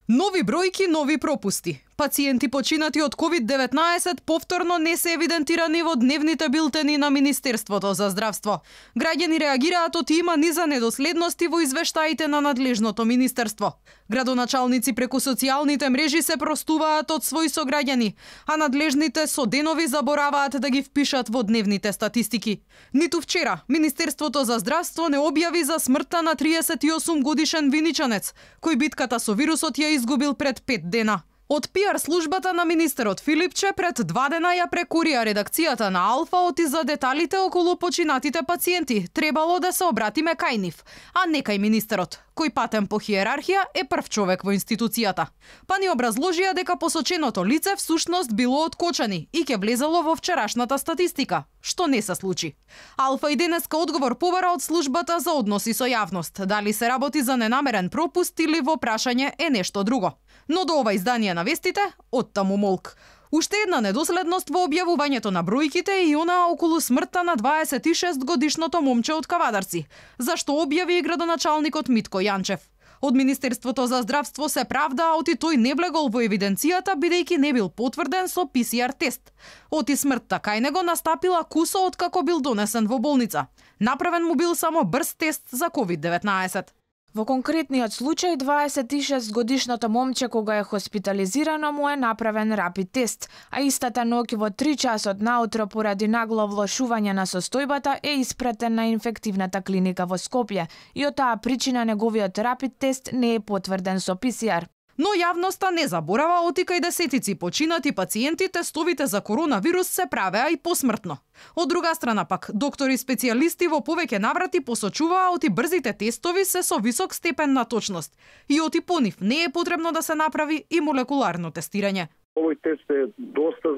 Нови бројки, нови пропусти. Пациенти починати од COVID-19 повторно не се евидентирани во дневните билтени на Министерството за здравство. Граѓани реагираат оти има низа недоследности во извештаите на надлежното министерство. Градоначалници преку социјалните мрежи се простуваат од своји сограѓани, а надлежните со денови забораваат да ги впишат во дневните статистики. Ниту вчера Министерството за здравство не објави за смртта на 38 годишен виничанец, кој битката со вирусот ја изгубил пред 5 дена. Од пиар службата на министерот Филипче пред 2 дена ја прекурија редакцијата на Алфа оти за деталите околу починатите пациенти. Требало да се обратиме кај нив, а не кај министерот, кој патем по хиерархија е прв човек во институцијата. Па ни образложија дека посоченото лице всушност било од Кочани и ќе влезело во вчерашната статистика, што не се случи. Алфа и денеска одговор побара од службата за односи со јавност. Дали се работи за ненамерен пропуст или во прашање е нешто друго. Но до ова издание на вестите, оттаму молк. Уште една недоследност во објавувањето на бројките и она околу смртта на 26 годишното момче од Кавадарци, зашто објави и градоначалникот Митко Јанчев. Од Министерството за здравство се правда, оти тој не влегол во евиденцијата бидејќи не бил потврден со ПСР тест. Оти смртта кај него настапила кусо откако бил донесен во болница. Направен му бил само брз тест за COVID-19. Во конкретниот случај, 26 годишното момче кога е хоспитализирано му е направен рапид тест, а истата ноќ во 3 часот наутро поради нагло влошување на состојбата е испратен на инфективната клиника во Скопје и од таа причина неговиот рапид тест не е потврден со ПСР. Но јавноста не заборава оти кај десетици починати пациенти тестовите за коронавирус се правеа и посмртно. Од друга страна пак, доктори специјалисти во повеќе наврати посочуваа оти брзите тестови се со висок степен на точност и оти по нив не е потребно да се направи и молекуларно тестирање. Овој тест е доста,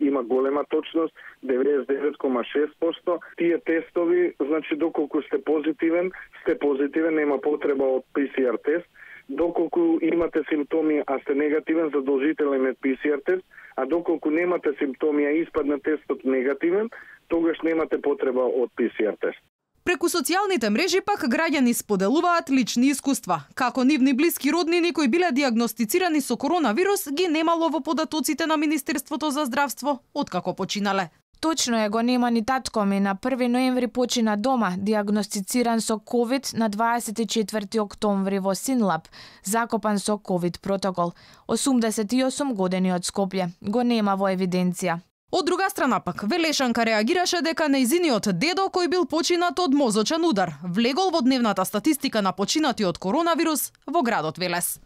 има голема точност, 99,6%. Тие тестови, доколку сте позитивен, нема потреба од ПСР тест. Доколку имате симптоми, а сте негативен, задолжителен е ПСР тест, а доколку немате симптоми, а испадне тестот негативен, тогаш немате потреба од ПСР тест. Преку социјалните мрежи пак граѓани споделуваат лични искуства, како нивни блиски роднини кои биле диагностицирани со коронавирус ги немало во податоците на Министерството за здравство откако починале. Точно е, го нема ни татко ми. На 1 ноември почина дома, диагностициран со COVID на 24 октомври во Синлап, закопан со COVID протокол. 88 години од Скопје. Го нема во евиденција. Од друга страна пак, Велешанка реагираше дека нејзиниот дедо кој бил починат од мозочен удар, влегол во дневната статистика на починати од коронавирус во градот Велес.